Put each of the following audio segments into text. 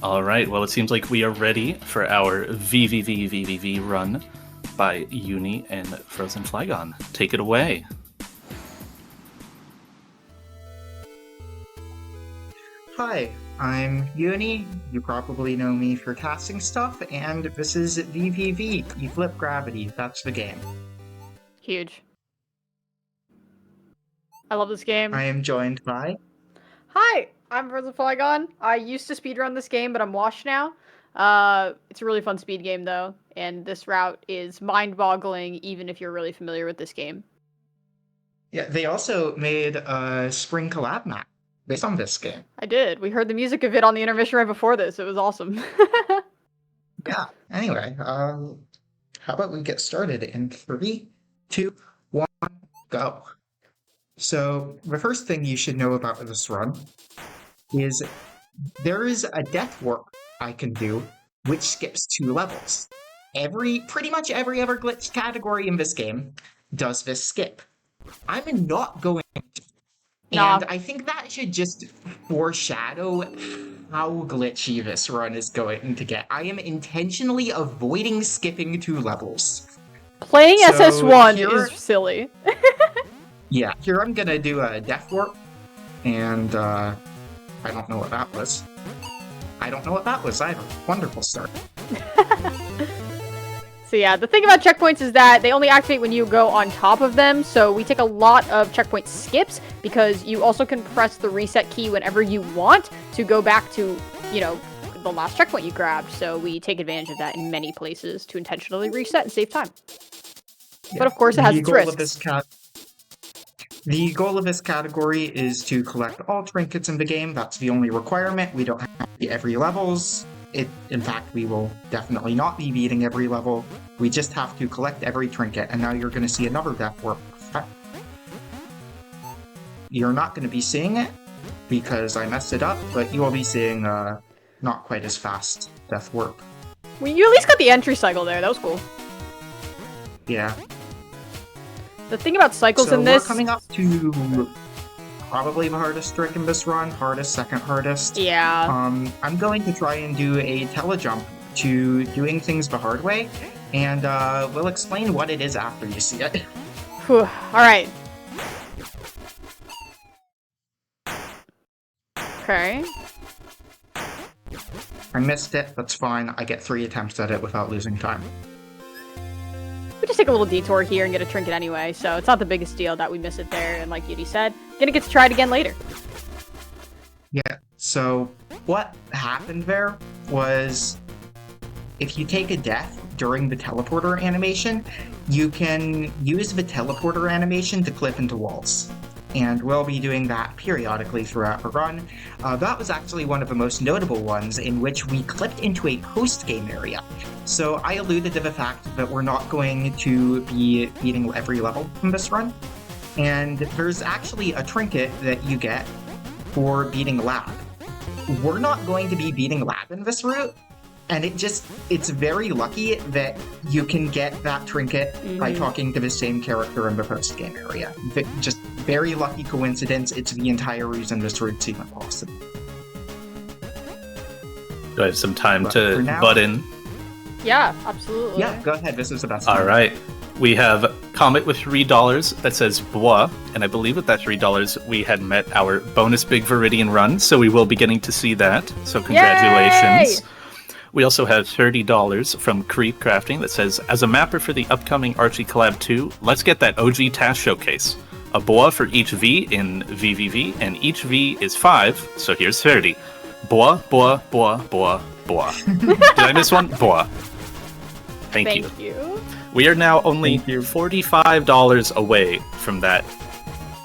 All right, well, it seems like we are ready for our VVVVVV run by Euni and Frozen Flygon. Take it away. Hi, I'm euni. You probably know me for casting stuff, and this is VVV. You flip gravity. That's the game. Huge. I love this game. I am joined by... Hi, I'm Frozen Flygon. I used to speedrun this game, but I'm washed now. It's a really fun speed game, though, and this route is mind-boggling, even if you're really familiar with this game. Yeah, they also made a spring collab map based on this game. I did. We heard the music of it on the intermission right before this. It was awesome. Yeah, anyway, how about we get started in 3, 2, 1, go. So, the first thing you should know about this run is there is a death warp I can do, which skips 2 levels. Pretty much every other glitch category in this game does this skip. I'm not going to. And I think that should just foreshadow how glitchy this run is going to get. I am intentionally avoiding skipping 2 levels. Playing SS1 is silly. Yeah, here I'm gonna do a death warp, and I don't know what that was. I don't know what that was either. Wonderful start. So yeah, the thing about checkpoints is that they only activate when you go on top of them, so we take a lot of checkpoint skips, because you also can press the reset key whenever you want to go back to, you know, the last checkpoint you grabbed, so we take advantage of that in many places to intentionally reset and save time. Yeah. But of course it has its risks. The goal of this category is to collect all trinkets in the game. That's the only requirement. We don't have to beat every levels. In fact, we will definitely not be beating every level. We just have to collect every trinket, and now you're going to see another death warp. You're not going to be seeing it, because I messed it up, but you will be seeing not quite as fast death warp. Well, you at least got the entry cycle there. That was cool. Yeah. The thing about cycles in this... we're coming up to probably the hardest trick in this run. Hardest, second hardest. Yeah. I'm going to try and do a telejump to doing things the hard way, and we'll explain what it is after you see it. Whew. Alright. Okay. I missed it. That's fine. I get 3 attempts at it without losing time. We just take a little detour here and get a trinket anyway, so it's not the biggest deal that we miss it there, and like Yudi said, gonna get to try it again later. Yeah, so what happened there was, if you take a death during the teleporter animation, you can use the teleporter animation to clip into walls. And we'll be doing that periodically throughout the run. That was actually one of the most notable ones, in which we clipped into a post-game area. So I alluded to the fact that we're not going to be beating every level in this run. And there's actually a trinket that you get for beating Lab. We're not going to be beating Lab in this route, and it's very lucky that you can get that trinket by talking to the same character in the post-game area. Just very lucky coincidence. It's the entire reason this route's even possible. Do I have some time to butt in? Yeah, absolutely. Yeah, go ahead. This is the best time. All right. We have Comet with $3 that says Bois, and I believe with that $3 we had met our bonus Big Viridian run, so we will be getting to see that. So congratulations. Yay! We also have $30 from Creep Crafting that says, as a mapper for the upcoming Archie Collab 2, let's get that OG task showcase. A bois for each V in VVV, and each V is 5, so here's 30. Bois, bois, bois, bois, bois. Did I miss one? Bois. Thank you. We are now only $45 away from that.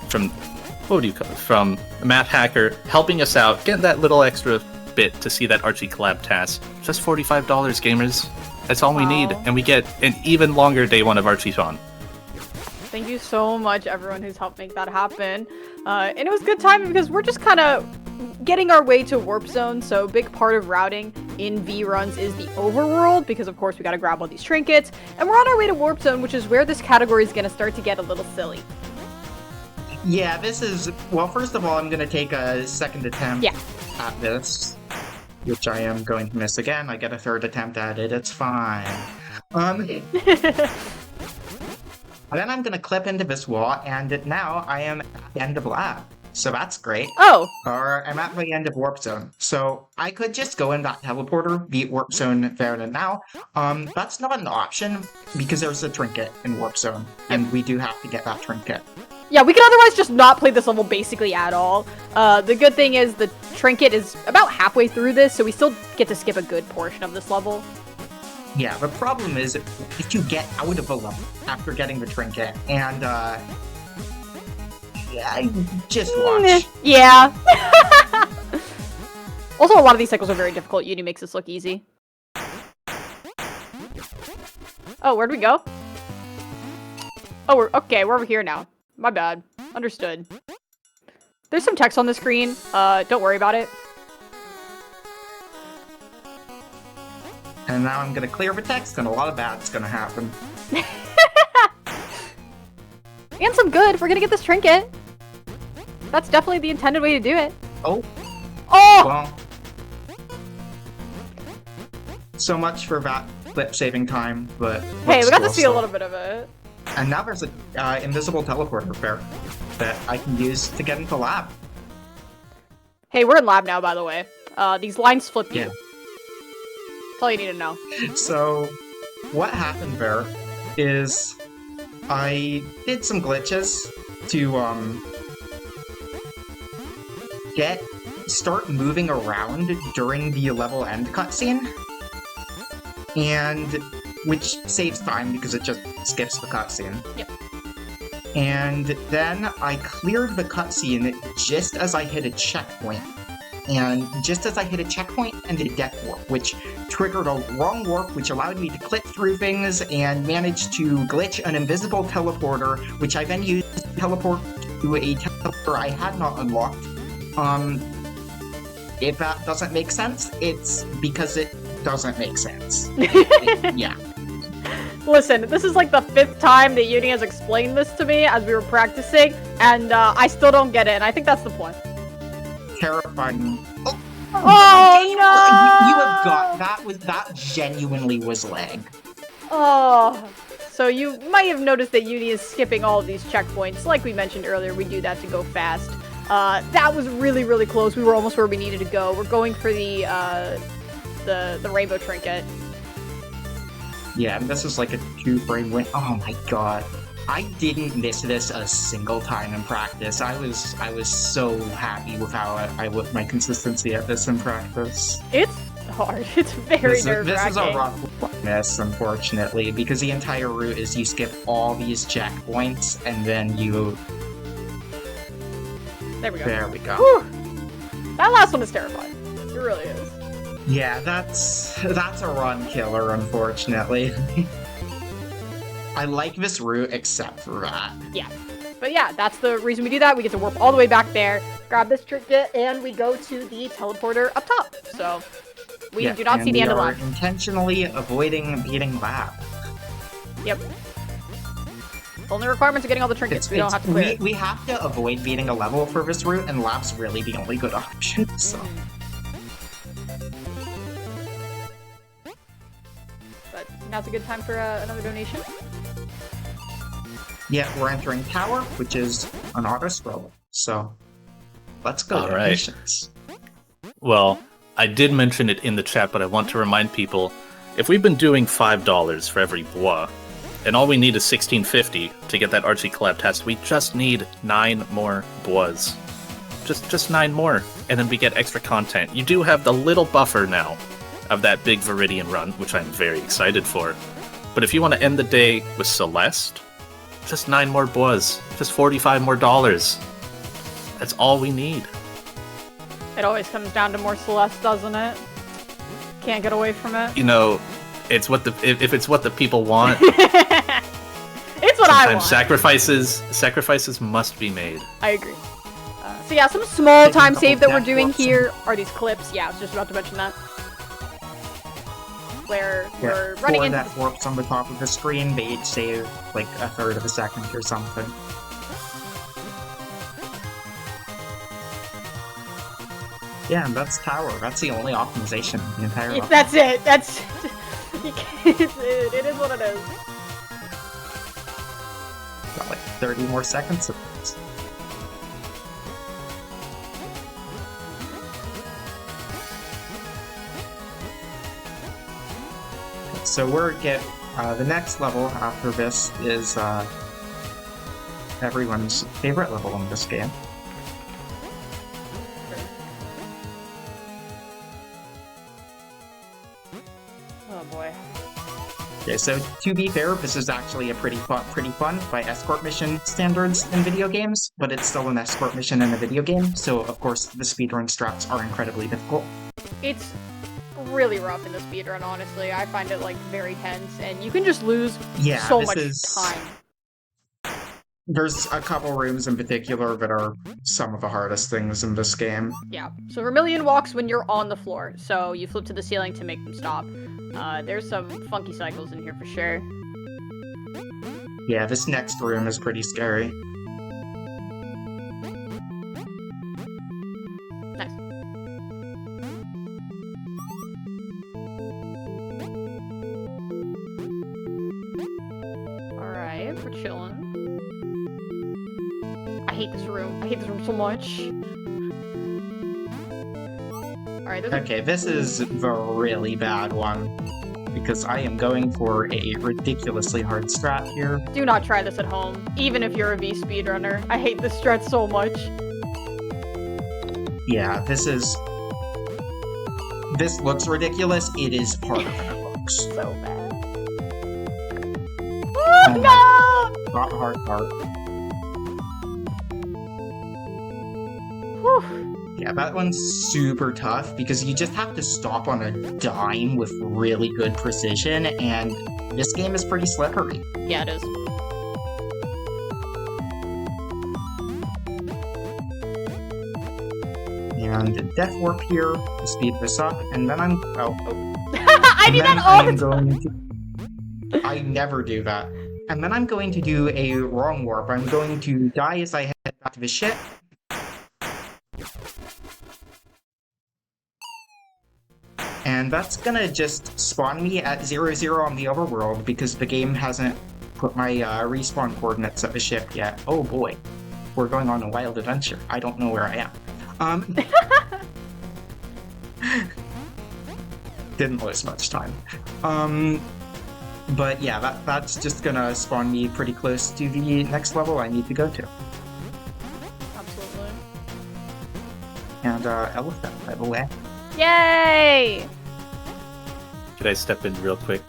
From Math Hacker helping us out, getting that little extra bit to see that Archie collab task. Just $45, gamers. That's all we need, and we get an even longer day 1 of Archiethon. Thank you so much, everyone who's helped make that happen. And it was good timing because we're just kind of getting our way to Warp Zone, so a big part of routing in V runs is the overworld, because of course we gotta grab all these trinkets, and we're on our way to Warp Zone, which is where this category is gonna start to get a little silly. Yeah, this is... Well, first of all, I'm gonna take a second attempt at this. which I am going to miss again. I get a third attempt at it, it's fine. Then I'm gonna clip into this wall, and now I am at the end of lab. So that's great. Oh! Or I'm at the end of warp zone. So I could just go in that teleporter, beat warp zone there and now. That's not an option because there's a trinket in warp zone, and we do have to get that trinket. Yeah, we could otherwise just not play this level basically at all. The good thing is the trinket is about halfway through this, so we still get to skip a good portion of this level. Yeah, the problem is if you get out of a level after getting the trinket, and yeah, just watch. Yeah. Also, a lot of these cycles are very difficult. Uni makes this look easy. Oh, where'd we go? Oh, we're over here now. My bad. Understood. There's some text on the screen. Don't worry about it. And now I'm gonna clear the text, and a lot of bad's gonna happen. And some good. We're gonna get this trinket. That's definitely the intended way to do it. Oh. Oh! Well. So much for that clip saving time, but... Hey, we got to see a little bit of it. And now there's an invisible teleporter there that I can use to get into lab. Hey, we're in lab now, by the way. These lines flip you. Yeah. That's all you need to know. So, what happened there is I did some glitches to, start moving around during the level end cutscene. And, which saves time because it just skips the cutscene. Yep. And then I cleared the cutscene just as I hit a checkpoint. And just as I hit a checkpoint and a death warp, which triggered a wrong warp, which allowed me to clip through things and managed to glitch an invisible teleporter, which I then used to teleport to a teleporter I had not unlocked. If that doesn't make sense, it's because it doesn't make sense. Yeah. Listen, this is like the 5th time that Uni has explained this to me as we were practicing, and I still don't get it, and I think that's the point. Terrifying. Oh no! You have got that genuinely was lag. Oh, so you might have noticed that Uni is skipping all of these checkpoints. Like we mentioned earlier, we do that to go fast. That was really, really close. We were almost where we needed to go. We're going for the rainbow trinket. Yeah, and this is like a 2-frame win. Oh my god. I didn't miss this a single time in practice. I was so happy with with my consistency at this in practice. It's hard. It's very nerve-wracking. This is a rough miss, unfortunately, because the entire route is you skip all these checkpoints and then you... There we go. There we go. Whew. That last one is terrifying. It really is. Yeah, that's a run killer, unfortunately. I like this route except for that. Yeah. But yeah, that's the reason we do that. We get to warp all the way back there, grab this trinket, and we go to the teleporter up top. So we do not see the end of lab. Intentionally avoiding beating lab. Yep. Only requirements are getting all the trinkets. We don't have to clear it. We have to avoid beating a level for this route, and lab's really the only good option. So. But now's a good time for another donation. Yeah, we're entering tower, which is an auto scroll. So let's go. All donations. Right. Well, I did mention it in the chat, but I want to remind people, if we've been doing $5 for every bois, and all we need is $16.50 to get that Archie collab test, we just need 9 more bois. Just 9 more, and then we get extra content. You do have the little buffer now of that big Viridian run, which I'm very excited for. But if you want to end the day with Celeste, just 9 more bois, just $45 more. That's all we need. It always comes down to more Celeste, doesn't it? Can't get away from it. You know, it's what if it's what the people want. It's what I want. Sacrifices must be made. I agree. So yeah, some small time save that we're doing here are these clips. Yeah, I was just about to mention that. Where we're running into that warps on the top of the screen, they each save like a third of a second or something. Yeah, and that's tower. That's the only optimization in the entire level. That's it. That's you can't, it is what it is. Got like 30 more seconds of this. So the next level after this is everyone's favorite level in this game. Oh boy. Okay, so to be fair, this is actually a pretty fun by escort mission standards in video games, but it's still an escort mission in a video game, so of course the speedrun strats are incredibly difficult. It's really rough in the speedrun, honestly. I find it like very tense, and you can just lose so much time. There's a couple rooms in particular that are some of the hardest things in this game. Yeah, so Vermilion walks when you're on the floor, so you flip to the ceiling to make them stop. There's some funky cycles in here for sure. Yeah, this next room is pretty scary. Nice. Alright, we're chilling. I hate this room. I hate this room so much. Alright, okay, this is the really bad one, because I am going for a ridiculously hard strat here. Do not try this at home, even if you're a V speedrunner. I hate this strat so much. Yeah, this looks ridiculous. It is harder than it looks. So bad. Oh No! Not hard part. Whew. Yeah, that one's super tough because you just have to stop on a dime with really good precision, and this game is pretty slippery. Yeah, it is. And Death Warp here to speed this up, and then I'm... I do that all the time! I never do that. And then I'm going to do a wrong warp. I'm going to die as I head back to the ship. And that's gonna just spawn me at 0-0 on the overworld because the game hasn't put my respawn coordinates at the ship yet. Oh boy, we're going on a wild adventure. I don't know where I am. Didn't waste much time. But yeah, that's just gonna spawn me pretty close to the next level I need to go to. Absolutely. And elephant, by the way. Yay! Could I step in real quick?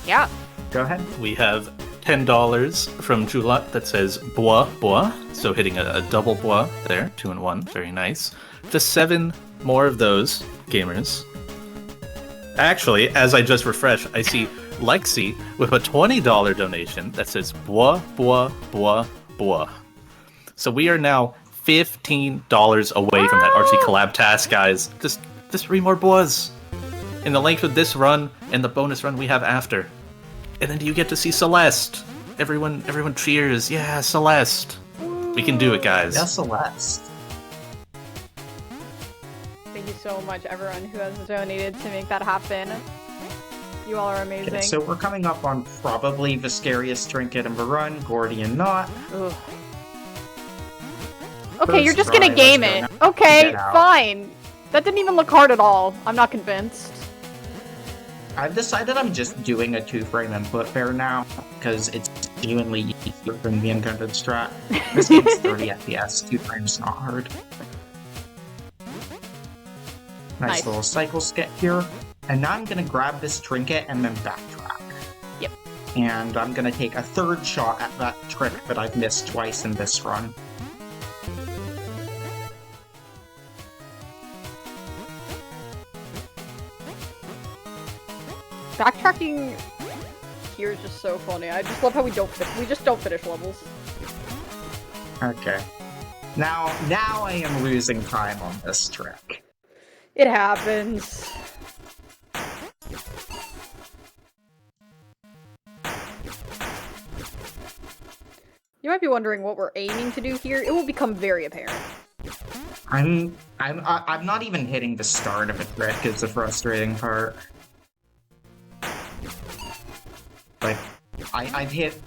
Yeah. Go ahead. We have $10 from Julat that says bois, bois. So hitting a double bois there, 2 and 1, very nice. Just 7 more of those gamers. Actually, as I just refreshed, I see Lexi with a $20 donation that says bois, bois, bois, bois. So we are now $15 away from that Archie collab task, guys. Just 3 more bois in the length of this run and the bonus run we have after. And then you get to see Celeste. Everyone cheers. Yeah, Celeste. We can do it, guys. Yeah, Celeste. Thank you so much, everyone who has donated to make that happen. You all are amazing. Okay, so we're coming up on probably the scariest trinket in the run, Gordian Knot. Ugh. Okay, you're just gonna game it. Okay, fine. That didn't even look hard at all. I'm not convinced. I've decided I'm just doing a 2-frame input there now, because it's genuinely easier than the intended strat. This game's 30 FPS, 2 frames not hard. Nice little cycle skip here. And now I'm gonna grab this trinket and then backtrack. Yep. And I'm gonna take a 3rd shot at that trick that I've missed twice in this run. Backtracking here is just so funny. I just love how we just don't finish levels. Okay. Now I am losing time on this trick. It happens. You might be wondering what we're aiming to do here. It will become very apparent. I'm not even hitting the start of a trick is the frustrating part. Like, I've hit.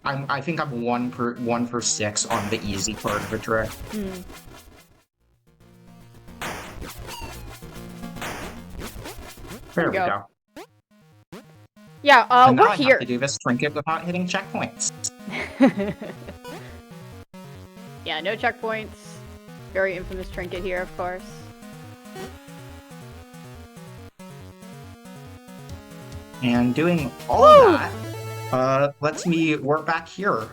I think I'm one for 6 on the easy part of a trick. There we go. Yeah, and now we're I here. have to do this trinket without hitting checkpoints. Yeah, no checkpoints. Very infamous trinket here, of course. And doing all that lets me work back here.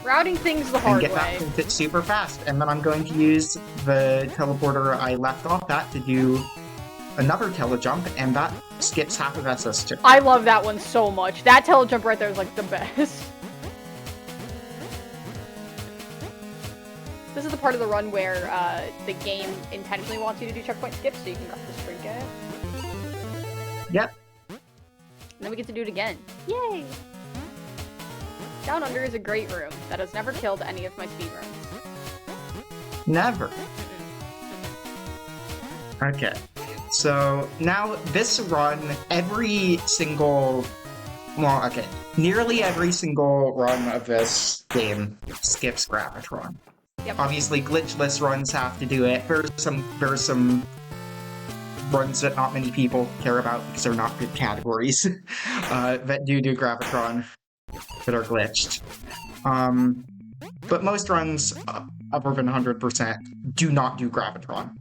Routing things the And hard get way. back to it super fast. And then I'm going to use the teleporter I left off at to do another telejump, and that skips half of SS2. I love that one so much. That telejump right there is like the best. This is the part of the run where the game intentionally wants you to do checkpoint skips so you can grab this trinket. Yep. And then we get to do it again. Yay! Down Under is a great room that has never killed any of my speedruns. Never. Okay. So now this run, nearly every single run of this game skips Gravitron. Yep. Obviously, glitchless runs have to do it. There's some runs that not many people care about because they're not good categories that do Gravitron that are glitched. But most runs upper than 100% do not do Gravitron.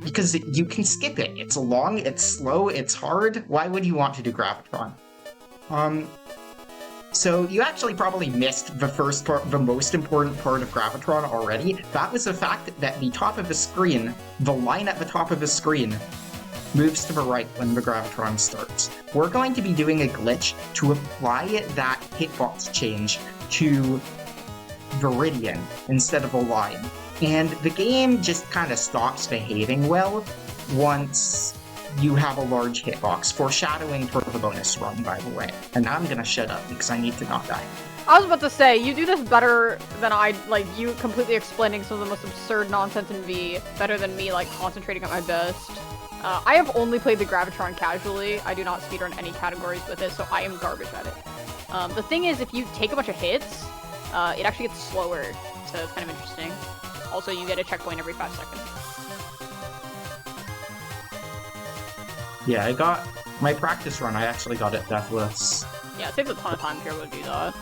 Because you can skip it. It's long, it's slow, it's hard. Why would you want to do Gravitron? So you actually probably missed the first part, the most important part of Gravitron already. That was the fact that the top of the screen, the line at the top of the screen, moves to the right when the Gravitron starts. We're going to be doing a glitch to apply that hitbox change to Viridian instead of a line. And the game just kind of stops behaving well once you have a large hitbox, foreshadowing for the bonus run, by the way. And now I'm gonna shut up because I need to not die. I was about to say, you do this better than you completely explaining some of the most absurd nonsense in V, better than me, concentrating at my best. I have only played the Gravitron casually. I do not speedrun any categories with it, so I am garbage at it. The thing is, if you take a bunch of hits, it actually gets slower, so it's kind of interesting. Also, you get a checkpoint every 5 seconds. Yeah, I got my practice run. I actually got it deathless. Yeah, it saves a ton of time if you're able to do that.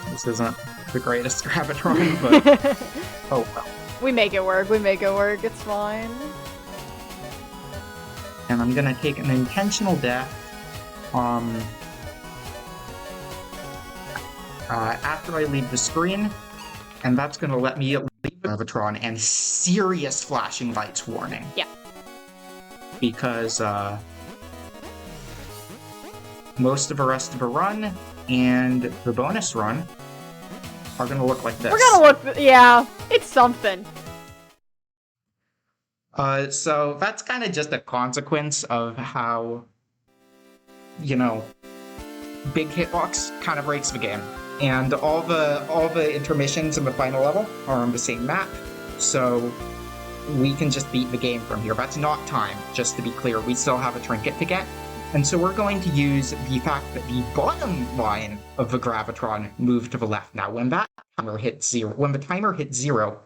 This isn't the greatest Gravitron, but oh well. We make it work. We make it work. It's fine. And I'm gonna take an intentional death. After I leave the screen, and that's gonna let me leave Gravitron and serious flashing lights warning. Yeah. Because most of the rest of the run and the bonus run are gonna look like this. We're gonna look, yeah, it's something. So that's kind of just a consequence of how, big hitbox kind of breaks the game. And all the intermissions in the final level are on the same map, so we can just beat the game from here. That's not time, just to be clear. We still have a trinket to get. And so we're going to use the fact that the bottom line of the Gravitron moved to the left. Now, when the timer hits zero,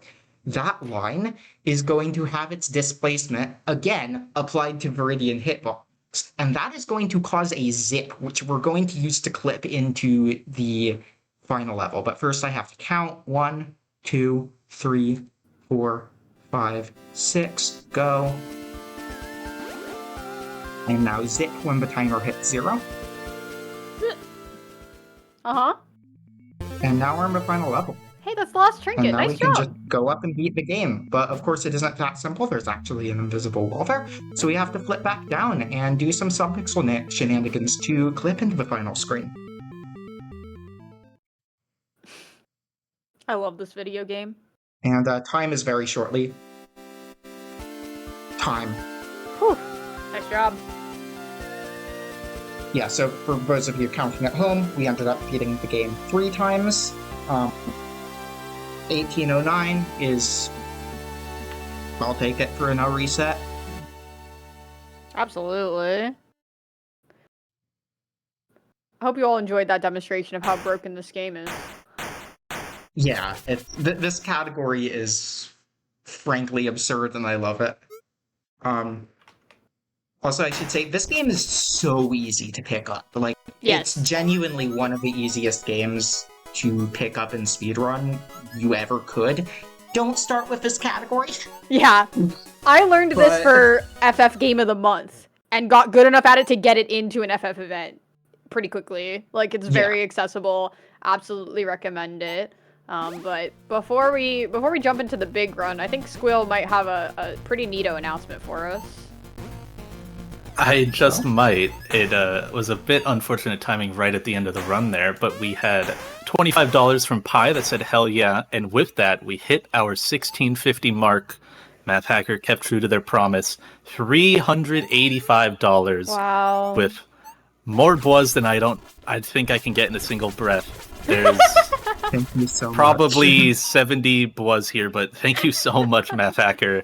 that line is going to have its displacement, again, applied to Viridian hitbox. And that is going to cause a zip, which we're going to use to clip into the final level. But first I have to count 1, 2, 3, 4, 5, 6, go. And now zip when the timer hits 0. Uh-huh. And now we're in the final level. Hey, that's the last trinket. And now Nice we job. can just go up and beat the game. But of course it isn't that simple. There's actually an invisible wall there. So we have to flip back down and do some subpixel shenanigans to clip into the final screen. I love this video game. And time is very shortly. Time. Whew. Nice job. Yeah, so for those of you counting at home, we ended up beating the game 3 times. 1809 is... I'll take it for a no reset. Absolutely. I hope you all enjoyed that demonstration of how broken this game is. Yeah, this category is frankly absurd, and I love it. Also, I should say, this game is so easy to pick up. Like, Yes. It's genuinely one of the easiest games to pick up in speedrun you ever could. Don't start with this category. Yeah. I learned this for FF Game of the Month, and got good enough at it to get it into an FF event pretty quickly. Like, it's very accessible. Absolutely recommend it. But before we jump into the big run, I think Squill might have a pretty neato announcement for us. I just might. It was a bit unfortunate timing right at the end of the run there, but we had $25 from Pi that said hell yeah, and with that we hit our 1650 mark. Math Hacker kept true to their promise. $385. Wow. With more bois than I think I can get in a single breath. There's Thank you so probably much. 70 bois here, but thank you so much, Math Hacker.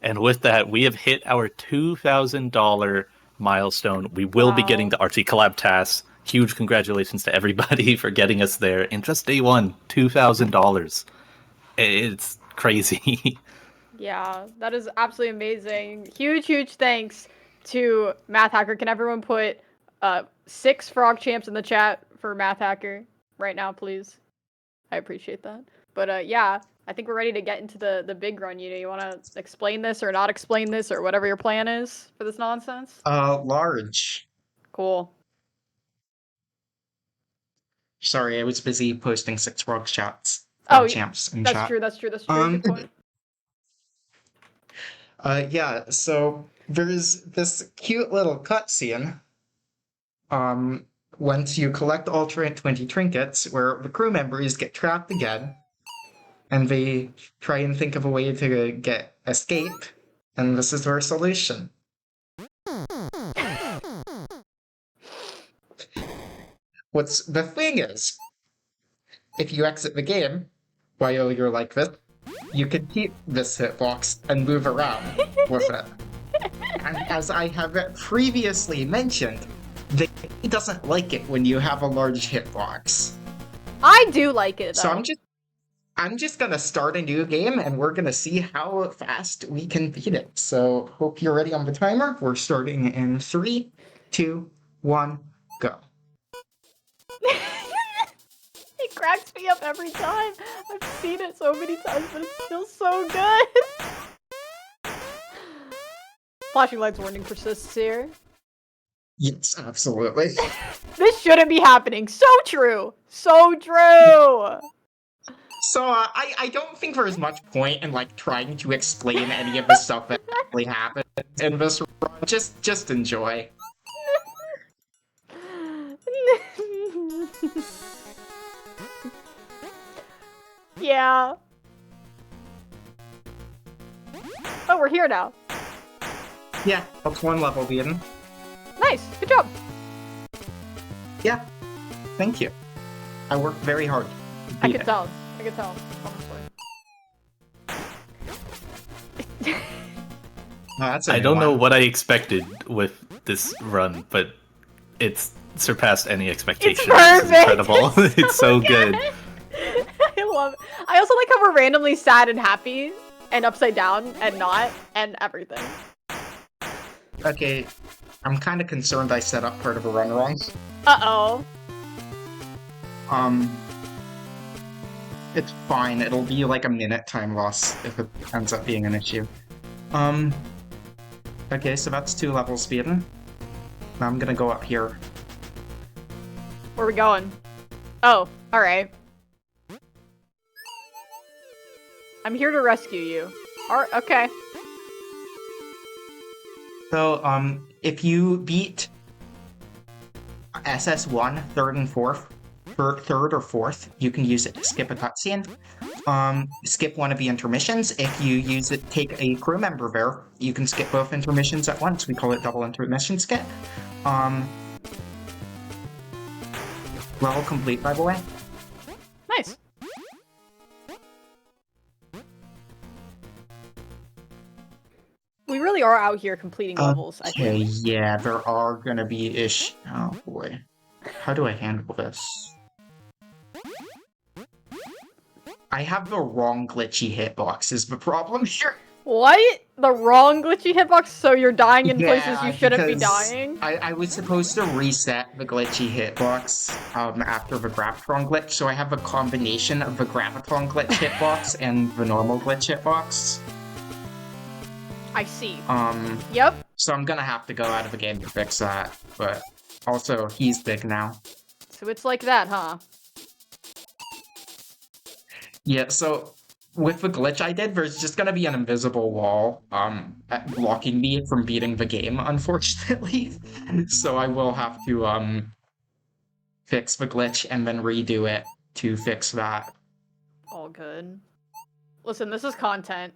And with that, we have hit our $2,000 milestone. We will be getting the Archie collab tasks. Huge congratulations to everybody for getting us there. In just day one, $2,000. It's crazy. Yeah, that is absolutely amazing. Huge thanks to Math Hacker. Can everyone put 6 frog champs in the chat for Math Hacker right now, please? I appreciate that. But yeah, I think we're ready to get into the big run. You want to explain this or not explain this or whatever your plan is for this nonsense? Large. Cool. Sorry, I was busy posting 6 frog chats. Champs in that's chat. true. That's good point. Yeah, so there's this cute little cutscene. Once you collect all 20 trinkets, where the crew members get trapped again, and they try and think of a way to escape, and this is their solution. The thing is, if you exit the game while you're like this, you can keep this hitbox and move around with it. And as I have previously mentioned, the game doesn't like it when you have a large hitbox. I do like it, though. So I'm just gonna start a new game, and we're gonna see how fast we can beat it. So hope you're ready on the timer. We're starting in 3, 2, 1, go. It cracks me up every time. I've seen it so many times, but it's still so good. Flashing lights warning persists here. Yes, absolutely. This shouldn't be happening. So true. So true. So I don't think there's much point in like trying to explain any of the stuff that actually happened in this run. Just enjoy. Yeah. Oh, we're here now. Yeah, that's 1 level beaten. Nice. Good job. Yeah, thank you. I worked very hard. I could tell. Honestly. I don't know what I expected with this run, but it's surpassed any expectations. It's perfect. It's incredible. It's so good. I love it. I also like how we're randomly sad and happy and upside down and not and everything. Okay, I'm kind of concerned I set up part of a run wrong. Uh-oh. It's fine. It'll be like a minute time loss if it ends up being an issue. Okay, so that's 2 levels beaten. I'm gonna go up here. Where are we going? Oh, alright. I'm here to rescue you. Alright, okay. So, if you beat SS1, 3rd and 4th, for 3rd or 4th, you can use it to skip a cutscene. Skip one of the intermissions. If you use it, take a crew member there, you can skip both intermissions at once. We call it double intermission skip. Level complete, by the way. Nice. really are out here completing levels, I Okay, think. yeah, there are gonna be Oh boy. How do I handle this? I have the wrong glitchy hitbox is the problem here. What? The wrong glitchy hitbox, so you're dying in places you shouldn't be because dying? I was supposed to reset the glitchy hitbox after the Gravitron glitch, so I have a combination of the Gravitron glitch hitbox and the normal glitch hitbox. I see. Yep. So I'm gonna have to go out of the game to fix that, but also, he's big now. So it's like that, huh? Yeah, so with the glitch I did, there's just gonna be an invisible wall blocking me from beating the game, unfortunately. So I will have to fix the glitch and then redo it to fix that. All good. Listen, this is content.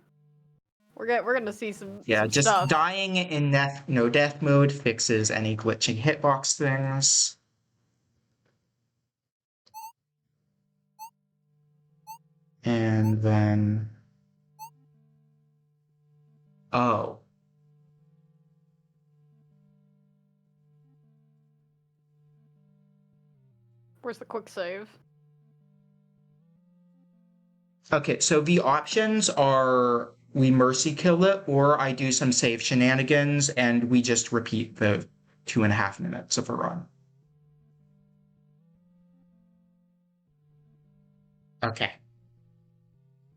We're gonna see some just stuff. Dying in no death mode fixes any glitching hitbox things. And then... Oh. Where's the quick save? Okay, so the options are we mercy kill it, or I do some save shenanigans, and we just repeat the 2.5 minutes of a run. Okay.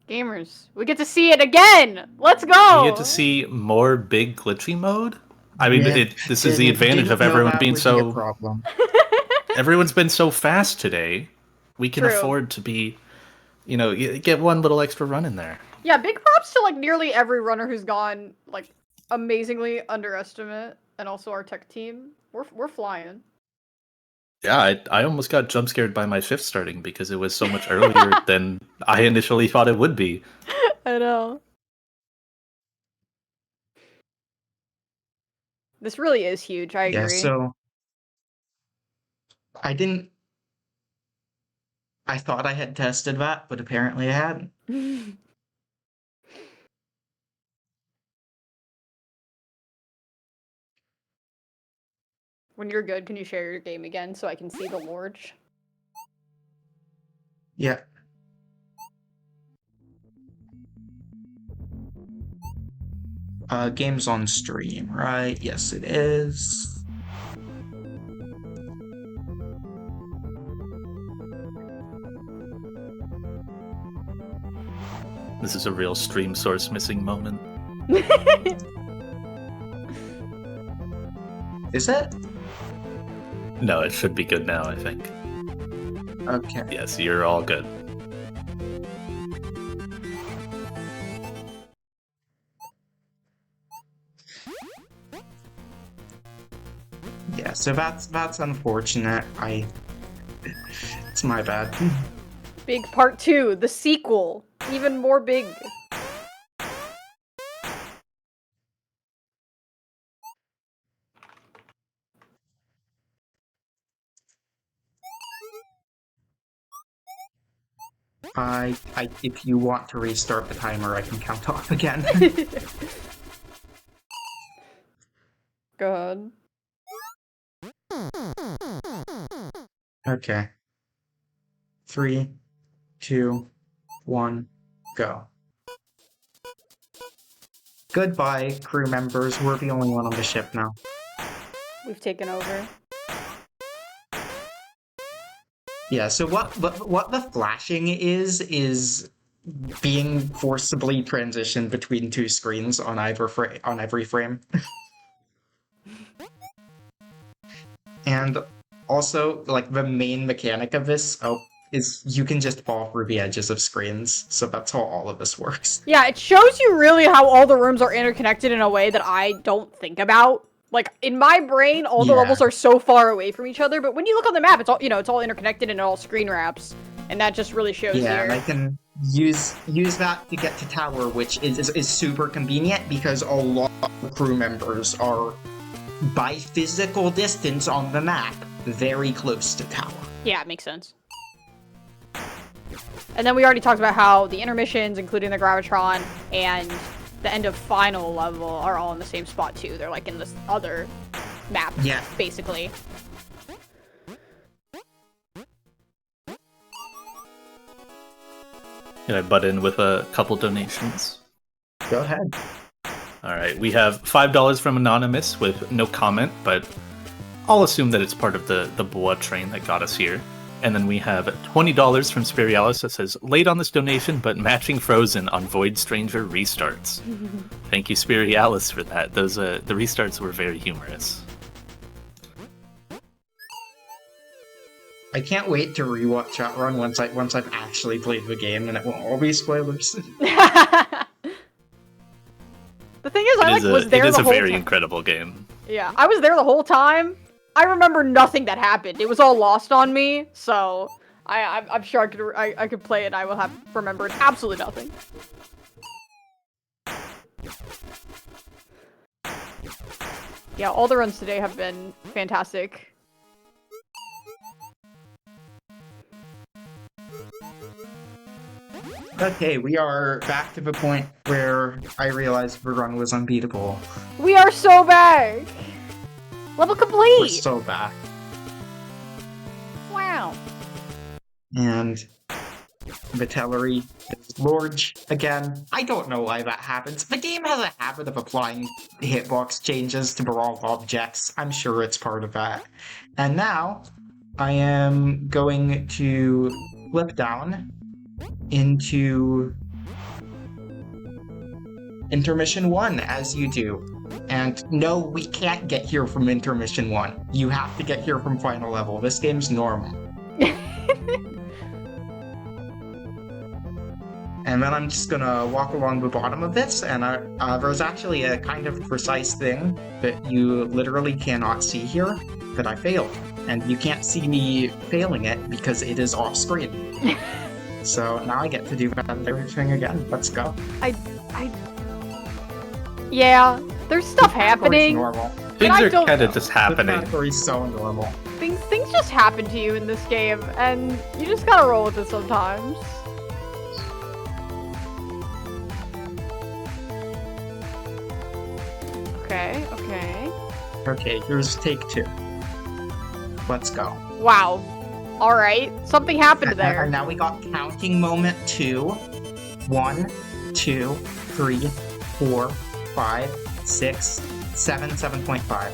Gamers, we get to see it again! Let's go! We get to see more big glitchy mode? I mean, this is the advantage of everyone being so... Everyone's been so fast today. We can afford to be, you know, get one little extra run in there. Yeah, big props to, like, nearly every runner who's gone, like, amazingly underestimate, and also our tech team. We're flying. Yeah, I almost got jump scared by my shift starting because it was so much earlier than I initially thought it would be. I know. This really is huge, I agree. Yeah, so... I thought I had tested that, but apparently I hadn't. When you're good, can you share your game again so I can see the Lorge? Yeah. Game's on stream, right? Yes, it is. This is a real stream source missing moment. Is it? No, it should be good now, I think. Okay. Yes, you're all good. Yeah, so that's unfortunate. It's my bad. Big Part 2, the sequel. Even more big. If you want to restart the timer, I can count off again. Go ahead. Okay. 3, 2, 1, go. Goodbye, crew members. We're the only one on the ship now. We've taken over. Yeah, so what the flashing is being forcibly transitioned between two screens on every frame. And also, like, the main mechanic of this is you can just fall through the edges of screens, so that's how all of this works. Yeah, it shows you really how all the rooms are interconnected in a way that I don't think about. Like, in my brain, all the levels are so far away from each other, but when you look on the map, it's all, you know, it's all interconnected and all screen wraps, and that just really shows here. Yeah, and I can use that to get to tower, which is super convenient because a lot of crew members are, by physical distance on the map, very close to tower. Yeah, it makes sense. And then we already talked about how the intermissions, including the Gravitron, and the end of final level are all in the same spot too. They're like in this other map, basically. Can I butt in with a couple donations? Go ahead. All right, we have $5 from Anonymous with no comment, but I'll assume that it's part of the BOA train that got us here. And then we have $20 from Spirialis that says, late on this donation, but matching Frozen on Void Stranger restarts. Thank you, Spirialis, for that. Those the restarts were very humorous. I can't wait to rewatch Outrun once I've actually played the game, and it won't all be spoilers. The thing is, I was there the whole time. It is a very incredible game. Yeah, I was there the whole time. I remember nothing that happened. It was all lost on me, so I'm sure I could play it and I will have remembered absolutely nothing. Yeah, all the runs today have been fantastic. Okay, we are back to the point where I realized the run was unbeatable. We are so back! Level complete! We're so back. Wow. And Vitellery is Lorge again. I don't know why that happens. The game has a habit of applying hitbox changes to brawl objects. I'm sure it's part of that. And now, I am going to flip down into Intermission 1, as you do. And no, we can't get here from Intermission 1. You have to get here from Final Level. This game's normal. And then I'm just gonna walk along the bottom of this, and there's actually a kind of precise thing that you literally cannot see here that I failed. And you can't see me failing it because it is off screen. So now I get to do everything again. Let's go. Yeah, there's stuff happening. Normal. Things are kind of just happening. The category's so normal. Things just happen to you in this game, and you just gotta roll with it sometimes. Okay. Okay, here's take 2. Let's go. Wow. Alright, something happened there. And now we got counting moment 2. 1, 2, 3, 4, 5, 6, 7, 7.5.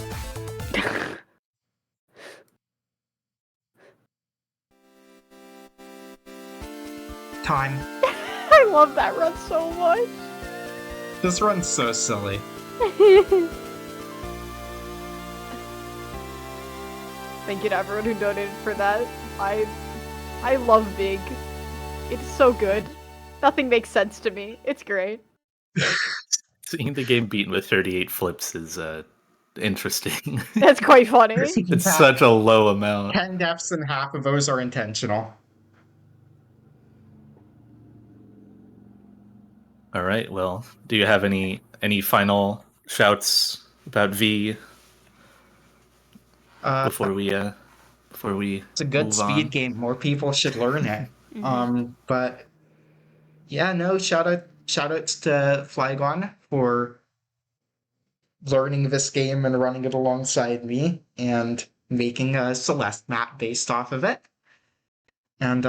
Time. I love that run so much. This run's so silly. Thank you to everyone who donated for that. I love Big. It's so good. Nothing makes sense to me. It's great. Seeing the game beaten with 38 flips is interesting. That's quite funny. It's such a low amount. 10 deaths and half of those are intentional. All right. Well, do you have any final shouts about V before we it's a good speed game. More people should learn it. But yeah, no, shoutouts to Flygon for learning this game and running it alongside me and making a Celeste map based off of it. And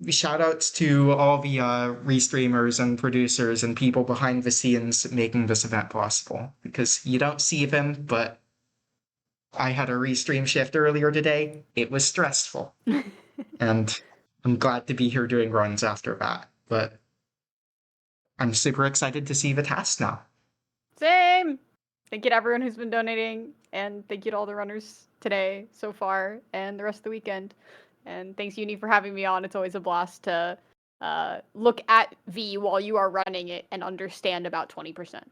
shoutouts to all the restreamers and producers and people behind the scenes making this event possible, because you don't see them, but I had a restream shift earlier today. It was stressful. And I'm glad to be here doing runs after that. But I'm super excited to see the tasks now. Same! Thank you to everyone who's been donating, and thank you to all the runners today so far, and the rest of the weekend. And thanks, Euni, for having me on. It's always a blast to look at V while you are running it and understand about 20%.